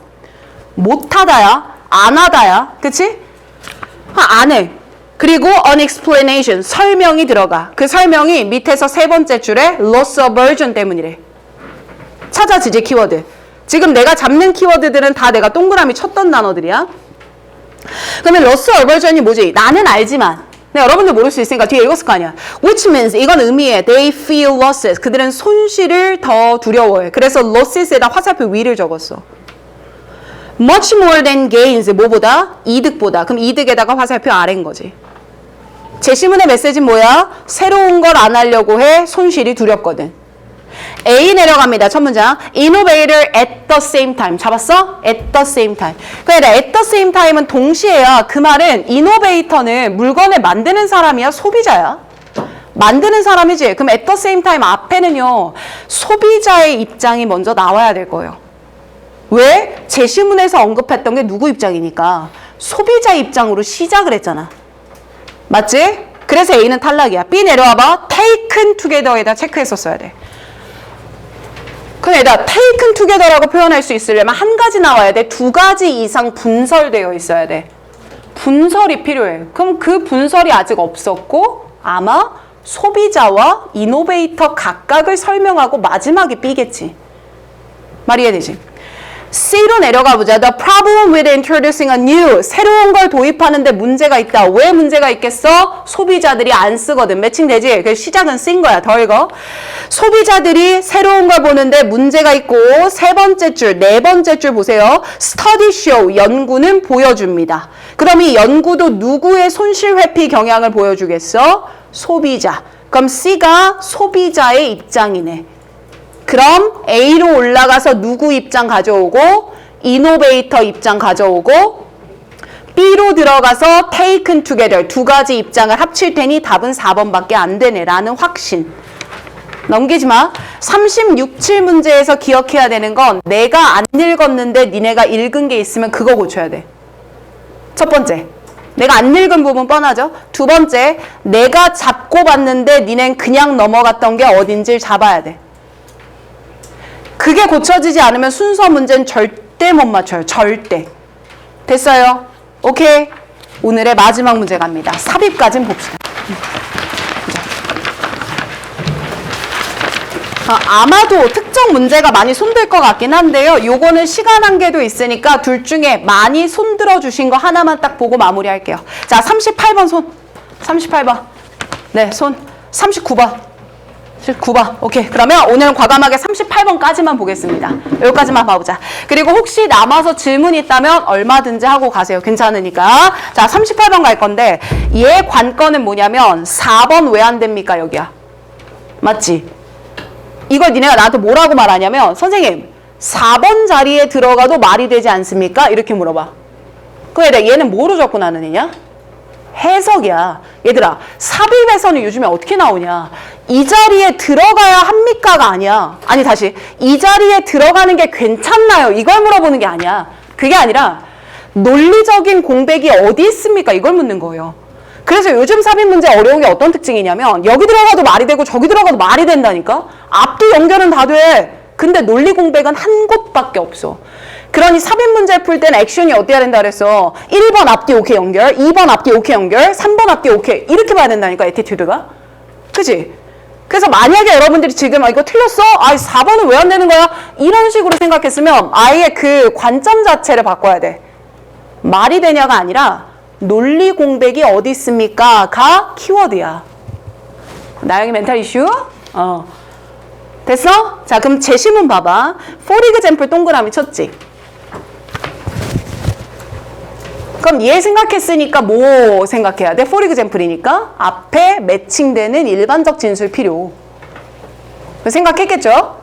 못하다야, 안 하다야. 그치? 안 해. 그리고 an explanation, 설명이 들어가. 그 설명이 밑에서 세 번째 줄에 loss aversion 때문이래. 찾아지지, 키워드. 지금 내가 잡는 키워드들은 다 내가 동그라미 쳤던 단어들이야. 그러면 loss aversion이 뭐지? 나는 알지만. 근데 여러분들 모를 수 있으니까 뒤에 읽었을 거 아니야. Which means, 이건 의미해. They feel losses. 그들은 손실을 더 두려워해. 그래서 losses에다 화살표 위를 적었어. Much more than gains. 뭐보다? 이득보다. 그럼 이득에다가 화살표 아래인 거지. 제시문의 메시지는 뭐야? 새로운 걸 안 하려고 해. 손실이 두렵거든. A 내려갑니다. 첫 문장. Innovator at the same time. 잡았어? At the same time. 그러니까 at the same time은 동시에야. 그 말은 innovator는 물건을 만드는 사람이야? 소비자야? 만드는 사람이지. 그럼 at the same time 앞에는요. 소비자의 입장이 먼저 나와야 될 거예요. 왜? 제시문에서 언급했던 게 누구 입장이니까 소비자 입장으로 시작을 했잖아. 맞지? 그래서 A는 탈락이야. B 내려와봐. taken together에다 체크했었어야 돼. 그럼 얘들아 taken together라고 표현할 수 있으려면 한 가지 나와야 돼. 두 가지 이상 분설되어 있어야 돼. 분설이 필요해. 그럼 그 분설이 아직 없었고 아마 소비자와 이노베이터 각각을 설명하고 마지막에 B겠지. 말 이해되지? C로 내려가 보자. The problem with introducing a new. 새로운 걸 도입하는데 문제가 있다. 왜 문제가 있겠어? 소비자들이 안 쓰거든. 매칭되지? 그래서 시작은 C인 거야. 더 읽어. 소비자들이 새로운 걸 보는데 문제가 있고 세 번째 줄, 네 번째 줄 보세요. Study show. 연구는 보여줍니다. 그럼 이 연구도 누구의 손실 회피 경향을 보여주겠어? 소비자. 그럼 C가 소비자의 입장이네. 그럼 A로 올라가서 누구 입장 가져오고 이노베이터 입장 가져오고 B로 들어가서 taken together 두 가지 입장을 합칠 테니 답은 4번밖에 안 되네 라는 확신. 넘기지 마. 36, 7문제에서 기억해야 되는 건 내가 안 읽었는데 니네가 읽은 게 있으면 그거 고쳐야 돼. 첫 번째. 내가 안 읽은 부분 뻔하죠? 두 번째. 내가 잡고 봤는데 니넨 그냥 넘어갔던 게 어딘지를 잡아야 돼. 그게 고쳐지지 않으면 순서 문제는 절대 못 맞춰요. 절대. 됐어요? 오케이. 오늘의 마지막 문제 갑니다. 삽입까지는 봅시다. 아마도 특정 문제가 많이 손들 것 같긴 한데요. 요거는 시간 한계도 있으니까 둘 중에 많이 손들어 주신 거 하나만 딱 보고 마무리할게요. 자, 38번 손. 38번. 네, 손. 39번. 9번. 오케이. 그러면 오늘은 과감하게 38번까지만 보겠습니다. 여기까지만 봐보자. 그리고 혹시 남아서 질문 있다면 얼마든지 하고 가세요. 괜찮으니까. 자, 38번 갈 건데 얘 관건은 뭐냐면 4번 왜 안 됩니까? 여기야. 맞지? 이걸 니네가 나한테 뭐라고 말하냐면 선생님 4번 자리에 들어가도 말이 되지 않습니까? 이렇게 물어봐. 그래 얘는 뭐로 접근하는 애냐? 해석이야. 얘들아 삽입에서는 요즘에 어떻게 나오냐? 이 자리에 들어가야 합니까가 아니야. 아니 다시 이 자리에 들어가는 게 괜찮나요? 이걸 물어보는 게 아니야. 그게 아니라 논리적인 공백이 어디 있습니까? 이걸 묻는 거예요. 그래서 요즘 삽입 문제 어려운 게 어떤 특징이냐면 여기 들어가도 말이 되고 저기 들어가도 말이 된다니까? 앞뒤 연결은 다 돼. 근데 논리 공백은 한 곳밖에 없어. 그러니 삽입 문제 풀 때는 액션이 어때야 된다 그랬어? 1번 앞뒤 오케이 연결, 2번 앞뒤 오케이 연결, 3번 앞뒤 오케이 이렇게 봐야 된다니까 애티튜드가. 그치? 그래서 만약에 여러분들이 지금 이거 틀렸어? 4번은 왜 안 되는 거야? 이런 식으로 생각했으면 아예 그 관점 자체를 바꿔야 돼. 말이 되냐가 아니라 논리 공백이 어디 있습니까? 가 키워드야. 나영이 멘탈 이슈? 됐어? 자 그럼 제시문 봐봐. For example 동그라미 쳤지? 그럼 얘 생각했으니까 뭐 생각해야 돼? For example이니까 앞에 매칭되는 일반적 진술 필요. 생각했겠죠?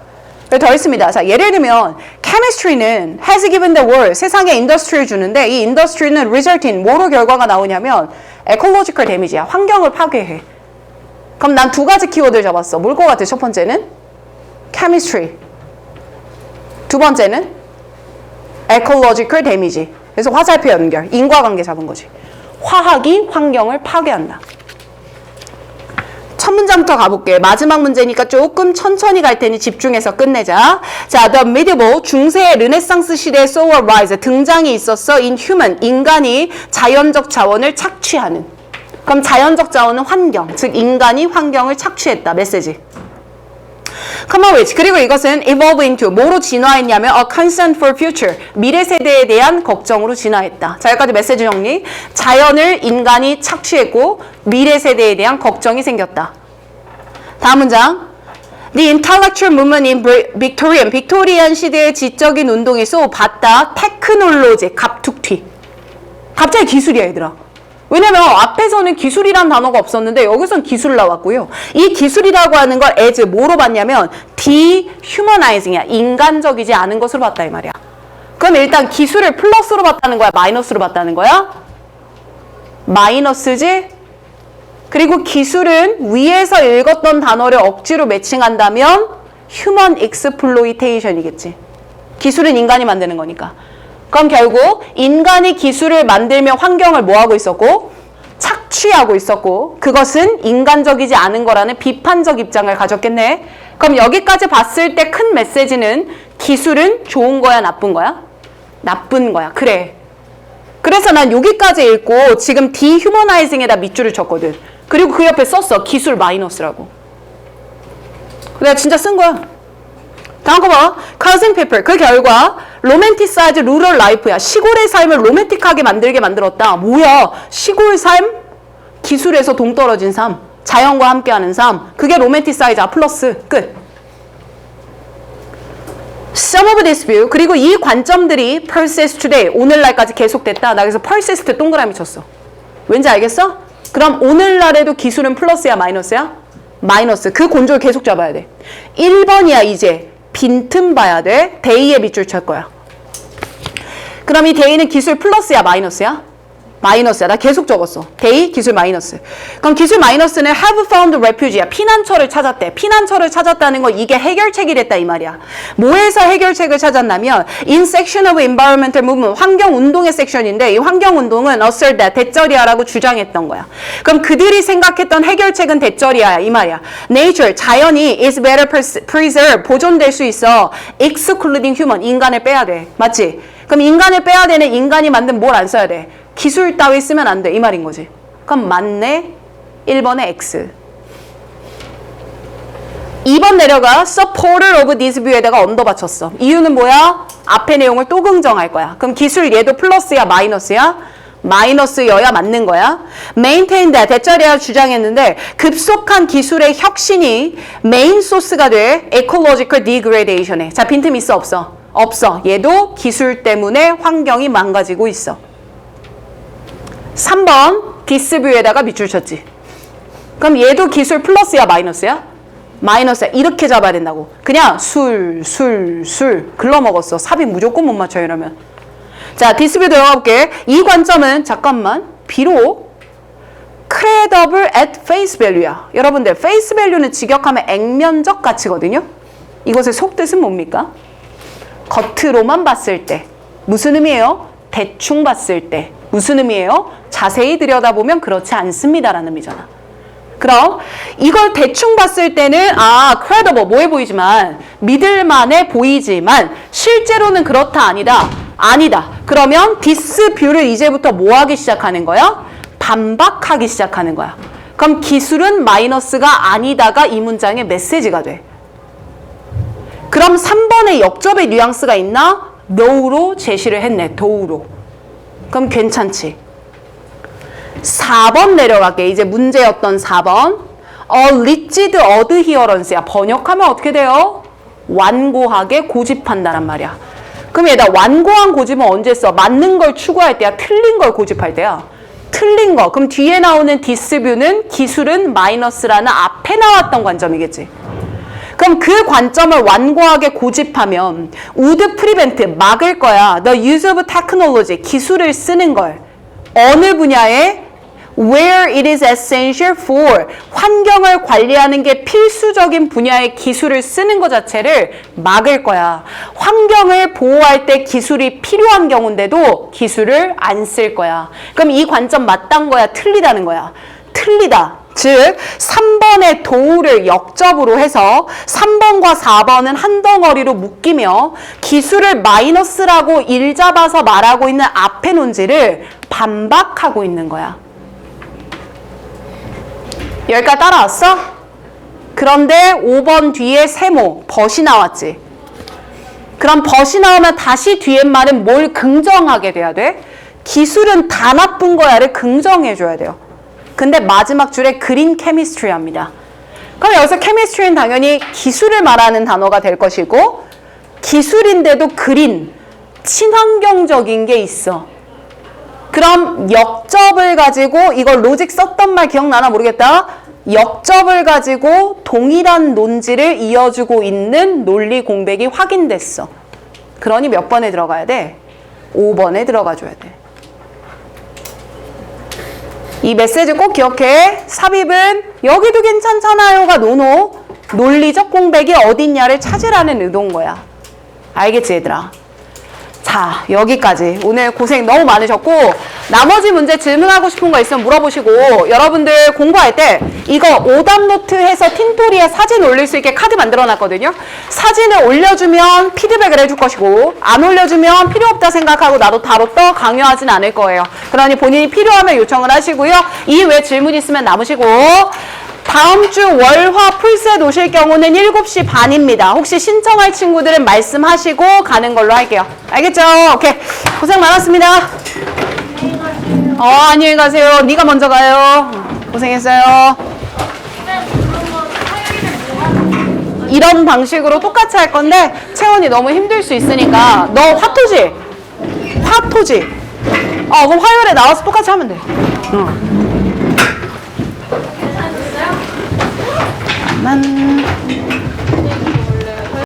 더 있습니다. 자, 예를 들면 chemistry는 has given the world 세상에 인더스트리를 주는데 이 인더스트리는 result in 뭐로 결과가 나오냐면 ecological damage야. 환경을 파괴해. 그럼 난 두 가지 키워드를 잡았어. 뭘 것 같아? 첫 번째는 chemistry. 두 번째는 ecological damage. 그래서 화살표 연결, 인과관계 잡은 거지. 화학이 환경을 파괴한다. 첫 문장부터 가볼게. 마지막 문제니까 조금 천천히 갈 테니 집중해서 끝내자. 자, the medieval 중세 르네상스 시대에 so arise 등장이 있었어. in human 인간이 자연적 자원을 착취하는. 그럼 자연적 자원은 환경, 즉 인간이 환경을 착취했다. 메시지. Come on with. 그리고 이것은 evolve into 뭐로 진화했냐면 a concern for future 미래 세대에 대한 걱정으로 진화했다. 자 여기까지 메시지 정리. 자연을 인간이 착취했고 미래 세대에 대한 걱정이 생겼다. 다음 문장. The intellectual movement in Victorian 빅토리안 시대의 지적인 운동에서 봤다. 테크놀로지 갑툭튀. 갑자기 기술이야 얘들아. 왜냐면 앞에서는 기술이란 단어가 없었는데 여기서는 기술 나왔고요. 이 기술이라고 하는 걸 as 뭐로 봤냐면 dehumanizing이야. 인간적이지 않은 것으로 봤다 이 말이야. 그럼 일단 기술을 플러스로 봤다는 거야? 마이너스로 봤다는 거야? 마이너스지? 그리고 기술은 위에서 읽었던 단어를 억지로 매칭한다면 human exploitation이겠지. 기술은 인간이 만드는 거니까. 그럼 결국 인간이 기술을 만들며 환경을 뭐하고 있었고? 착취하고 있었고 그것은 인간적이지 않은 거라는 비판적 입장을 가졌겠네. 그럼 여기까지 봤을 때 큰 메시지는 기술은 좋은 거야 나쁜 거야? 나쁜 거야. 그래. 그래서 난 여기까지 읽고 지금 dehumanizing에다 밑줄을 쳤거든. 그리고 그 옆에 썼어. 기술 마이너스라고. 내가 진짜 쓴 거야. 다음 거 봐. causing people. 그 결과 로맨티사이즈 루럴 라이프야. 시골의 삶을 로맨틱하게 만들게 만들었다. 뭐야? 시골 삶? 기술에서 동떨어진 삶. 자연과 함께하는 삶. 그게 로맨티사이즈야. 플러스. 끝. Some of this view. 그리고 이 관점들이 persist today. 오늘날까지 계속됐다. 나 그래서 persist 동그라미 쳤어. 왠지 알겠어? 그럼 오늘날에도 기술은 플러스야? 마이너스야? 마이너스. 그 곤조를 계속 잡아야 돼. 1번이야 이제. 빈틈 봐야 돼. 데이에 밑줄 칠 거야. 그럼 이 데이는 기술 플러스야 마이너스야? 마이너스야. 나 계속 적었어. 데이 기술 마이너스. 그럼 기술 마이너스는 have found refuge야. 피난처를 찾았대. 피난처를 찾았다는 건 이게 해결책이 됐다 이 말이야. 뭐에서 해결책을 찾았냐면 in section of environmental movement 환경운동의 섹션인데 이 환경운동은 assert that 대쩌리야라고 주장했던 거야. 그럼 그들이 생각했던 해결책은 대쩌리야야 이 말이야. nature 자연이 is better preserved 보존될 수 있어. excluding human 인간을 빼야 돼. 맞지? 그럼 인간을 빼야 되는 인간이 만든 뭘 안 써야 돼? 기술 따위 쓰면 안 돼. 이 말인 거지. 그럼 맞네. 1번에 X. 2번 내려가 supporter of this view에다가 언더 받쳤어. 이유는 뭐야? 앞의 내용을 또 긍정할 거야. 그럼 기술 얘도 플러스야 마이너스야? 마이너스여야 맞는 거야. maintain that 대짜리야 주장했는데 급속한 기술의 혁신이 메인 소스가 돼 ecological degradation에. 자 빈틈 있어 없어? 없어. 얘도 기술 때문에 환경이 망가지고 있어. 3번 디스뷰에다가 밑줄 쳤지. 그럼 얘도 기술 플러스야 마이너스야? 마이너스야. 이렇게 잡아야 된다고. 그냥 술 글러먹었어. 삽입 무조건 못 맞춰요, 이러면. 자, 디스뷰 들어가 볼게. 이 관점은 잠깐만. 비록 credible at face value야. 여러분들, face value는 직역하면 액면적 가치거든요. 이것의 속뜻은 뭡니까? 겉으로만 봤을 때. 무슨 의미예요? 대충 봤을 때. 무슨 의미예요? 자세히 들여다보면 그렇지 않습니다라는 의미잖아. 그럼 이걸 대충 봤을 때는 credible 뭐해 보이지만 믿을만해 보이지만 실제로는 그렇다 아니다. 그러면 dispute를 이제부터 뭐 하기 시작하는 거야? 반박하기 시작하는 거야. 그럼 기술은 마이너스가 아니다가 이 문장의 메시지가 돼. 그럼 3번에 역접의 뉘앙스가 있나? no로 제시를 했네. do로. 그럼 괜찮지. 4번 내려갈게. 이제 문제였던 4번. alleged adherence야. 번역하면 어떻게 돼요? 완고하게 고집한다란 말이야. 그럼 얘들아, 완고한 고집은 언제 써? 맞는 걸 추구할 때야? 틀린 걸 고집할 때야? 틀린 거. 그럼 뒤에 나오는 dispute는 기술은 마이너스라는 앞에 나왔던 관점이겠지. 그럼 그 관점을 완고하게 고집하면 would prevent, 막을 거야. The use of technology, 기술을 쓰는 걸. 어느 분야에? Where it is essential for, 환경을 관리하는 게 필수적인 분야의 기술을 쓰는 것 자체를 막을 거야. 환경을 보호할 때 기술이 필요한 경우인데도 기술을 안 쓸 거야. 그럼 이 관점 맞다는 거야? 틀리다는 거야? 틀리다. 즉 3번의 도우를 역접으로 해서 3번과 4번은 한 덩어리로 묶이며 기술을 마이너스라고 일잡아서 말하고 있는 앞의 논지를 반박하고 있는 거야. 여기까지 따라왔어? 그런데 5번 뒤에 세모, 벗이 나왔지. 그럼 벗이 나오면 다시 뒤에 말은 뭘 긍정하게 돼야 돼? 기술은 다 나쁜 거야를 긍정해줘야 돼요. 근데 마지막 줄에 그린 케미스트리 합니다. 그럼 여기서 케미스트리는 당연히 기술을 말하는 단어가 될 것이고 기술인데도 그린, 친환경적인 게 있어. 그럼 역접을 가지고 이걸 로직 썼던 말 기억나나 모르겠다. 역접을 가지고 동일한 논지를 이어주고 있는 논리 공백이 확인됐어. 그러니 몇 번에 들어가야 돼? 5번에 들어가줘야 돼. 이 메시지 꼭 기억해. 삽입은 여기도 괜찮잖아요가 노노. 논리적 공백이 어딨냐를 찾으라는 의도인 거야. 알겠지 얘들아? 자, 여기까지. 오늘 고생 너무 많으셨고 나머지 문제 질문하고 싶은 거 있으면 물어보시고 여러분들 공부할 때 이거 오답 노트 해서 틴토리에 사진 올릴 수 있게 카드 만들어놨거든요. 사진을 올려주면 피드백을 해줄 것이고 안 올려주면 필요 없다 생각하고 나도 다뤘다 강요하진 않을 거예요. 그러니 본인이 필요하면 요청을 하시고요. 이외에 질문 있으면 남으시고 다음 주 월화 풀셋 오실 경우는 7시 반입니다. 혹시 신청할 친구들은 말씀하시고 가는 걸로 할게요. 알겠죠? 오케이. 고생 많았습니다. 안녕히 가세요. 네가 먼저 가요. 고생했어요. 이런 방식으로 똑같이 할 건데 채원이 너무 힘들 수 있으니까 너 화토지? 화토지? 그럼 화요일에 나와서 똑같이 하면 돼. 만